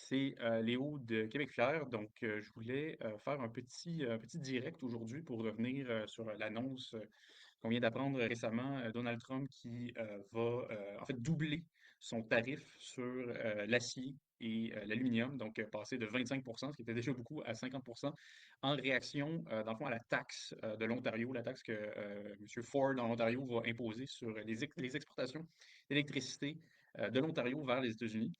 C'est Léo de Québec Fier. Donc, je voulais faire un petit direct aujourd'hui pour revenir sur l'annonce qu'on vient d'apprendre récemment. Donald Trump qui va en fait doubler son tarif sur l'acier et l'aluminium, donc passer de 25%, ce qui était déjà beaucoup, à 50%, en réaction, dans le fond, à la taxe de l'Ontario, la taxe que M. Ford en Ontario va imposer sur les exportations d'électricité de l'Ontario vers les États-Unis.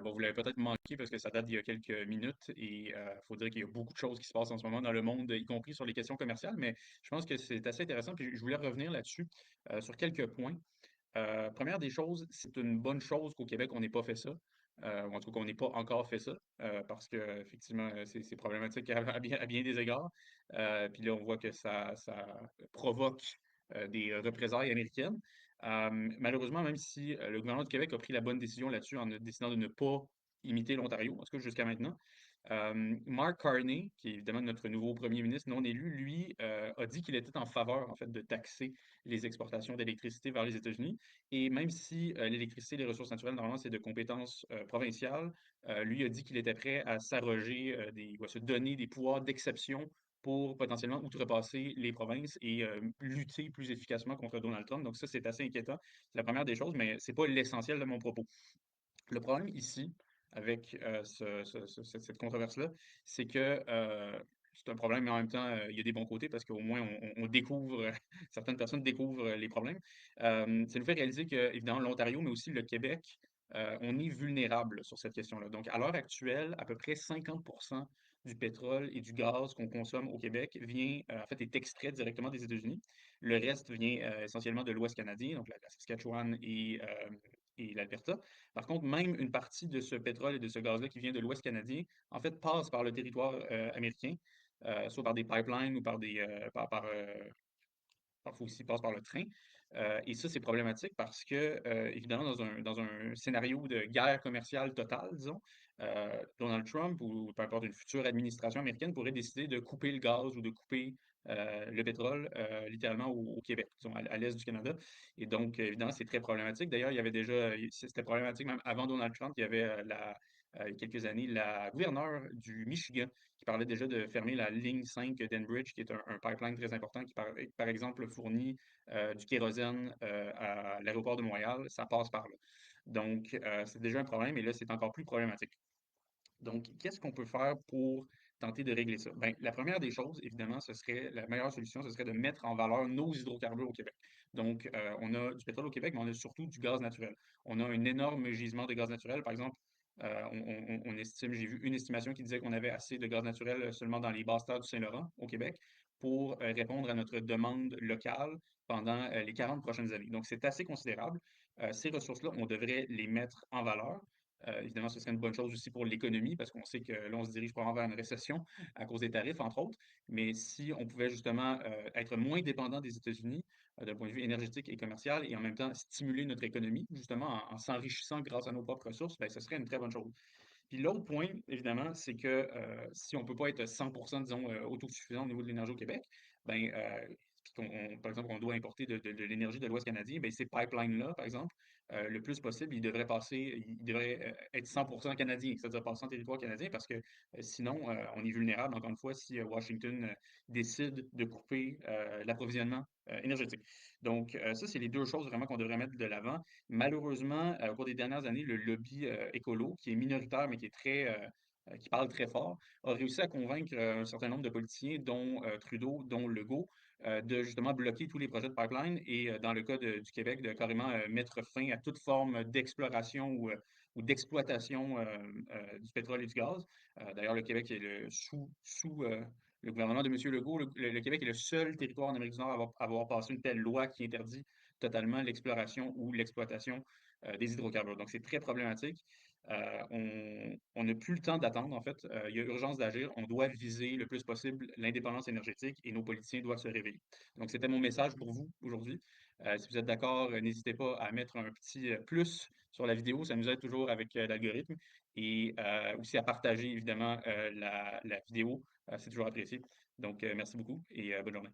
Bon, vous l'avez peut-être manqué parce que ça date d'il y a quelques minutes et il faut dire qu'il y a beaucoup de choses qui se passent en ce moment dans le monde, y compris sur les questions commerciales, mais je pense que c'est assez intéressant. Puis je voulais revenir là-dessus sur quelques points. Première des choses, c'est une bonne chose qu'au Québec, on n'ait pas fait ça, ou en tout cas qu'on n'ait pas encore fait ça, parce que effectivement, c'est problématique à bien des égards. Puis là, on voit que ça provoque des représailles américaines. Malheureusement, même si le gouvernement du Québec a pris la bonne décision là-dessus en décidant de ne pas imiter l'Ontario, en tout cas jusqu'à maintenant, Mark Carney, qui est évidemment notre nouveau premier ministre non élu, lui, a dit qu'il était en faveur, en fait, de taxer les exportations d'électricité vers les États-Unis. Et même si l'électricité et les ressources naturelles, normalement, c'est de compétences provinciales, lui a dit qu'il était prêt à s'arroger ou à se donner des pouvoirs d'exception pour potentiellement outrepasser les provinces et lutter plus efficacement contre Donald Trump. Donc ça, c'est assez inquiétant. C'est la première des choses, mais c'est pas l'essentiel de mon propos. Le problème ici, avec cette controverse-là, c'est que c'est un problème, mais en même temps, il y a des bons côtés parce qu'au moins, on découvre, certaines personnes découvrent les problèmes. Ça nous fait réaliser que, évidemment, l'Ontario, mais aussi le Québec, on est vulnérable sur cette question-là. Donc, à l'heure actuelle, à peu près 50% du pétrole et du gaz qu'on consomme au Québec vient, en fait, est extrait directement des États-Unis. Le reste vient essentiellement de l'Ouest canadien, donc la Saskatchewan et l'Alberta. Par contre, même une partie de ce pétrole et de ce gaz-là qui vient de l'Ouest canadien, en fait, passe par le territoire américain, soit par des pipelines ou parfois aussi passe par le train. Et ça, c'est problématique parce que, évidemment, dans un scénario de guerre commerciale totale, disons, Donald Trump ou peu importe une future administration américaine pourrait décider de couper le gaz ou de couper le pétrole littéralement au Québec, disons, à l'est du Canada. Et donc, évidemment, c'est très problématique. D'ailleurs, il y avait déjà, c'était problématique même avant Donald Trump, il y avait il y a quelques années, la gouverneure du Michigan qui parlait déjà de fermer la ligne 5 d'Enbridge, qui est un pipeline très important qui, par exemple, fournit du kérosène à l'aéroport de Montréal. Ça passe par là. Donc, c'est déjà un problème et là, c'est encore plus problématique. Donc, qu'est-ce qu'on peut faire pour tenter de régler ça? Ben, la première des choses, évidemment, ce serait la meilleure solution, ce serait de mettre en valeur nos hydrocarbures au Québec. Donc, on a du pétrole au Québec, mais on a surtout du gaz naturel. On a un énorme gisement de gaz naturel. Par exemple, on estime, j'ai vu une estimation qui disait qu'on avait assez de gaz naturel seulement dans les basses terres du Saint-Laurent au Québec pour répondre à notre demande locale pendant les 40 prochaines années. Donc, c'est assez considérable. Ces ressources-là, on devrait les mettre en valeur. Évidemment, ce serait une bonne chose aussi pour l'économie parce qu'on sait que là, on se dirige probablement vers une récession à cause des tarifs, entre autres. Mais si on pouvait justement être moins dépendant des États-Unis d'un point de vue énergétique et commercial et en même temps stimuler notre économie, justement en s'enrichissant grâce à nos propres ressources, ben, ce serait une très bonne chose. Puis l'autre point, évidemment, c'est que si on ne peut pas être 100%, disons, autosuffisant au niveau de l'énergie au Québec, ben, puis par exemple, on doit importer de l'énergie de l'Ouest canadien, ben, ces pipelines-là, par exemple, le plus possible, ils devraient être 100% canadiens, c'est-à-dire passer en territoire canadien, parce que sinon, on est vulnérable, encore une fois, si Washington décide de couper l'approvisionnement énergétique. Donc, ça, c'est les deux choses vraiment qu'on devrait mettre de l'avant. Malheureusement, au cours des dernières années, le lobby écolo, qui est minoritaire, mais qui parle très fort, a réussi à convaincre un certain nombre de politiciens, dont Trudeau, dont Legault, de justement bloquer tous les projets de pipeline et, dans le cas du Québec, de carrément mettre fin à toute forme d'exploration ou d'exploitation du pétrole et du gaz. D'ailleurs, le Québec est sous le gouvernement de M. Legault, le Québec est le seul territoire en Amérique du Nord à avoir passé une telle loi qui interdit totalement l'exploration ou l'exploitation des hydrocarbures. Donc, c'est très problématique. On n'a plus le temps d'attendre, en fait. Il y a urgence d'agir. On doit viser le plus possible l'indépendance énergétique et nos politiciens doivent se réveiller. Donc, c'était mon message pour vous aujourd'hui. Si vous êtes d'accord, n'hésitez pas à mettre un petit plus sur la vidéo. Ça nous aide toujours avec l'algorithme. Et aussi à partager, évidemment, la vidéo. C'est toujours apprécié. Donc, merci beaucoup et bonne journée.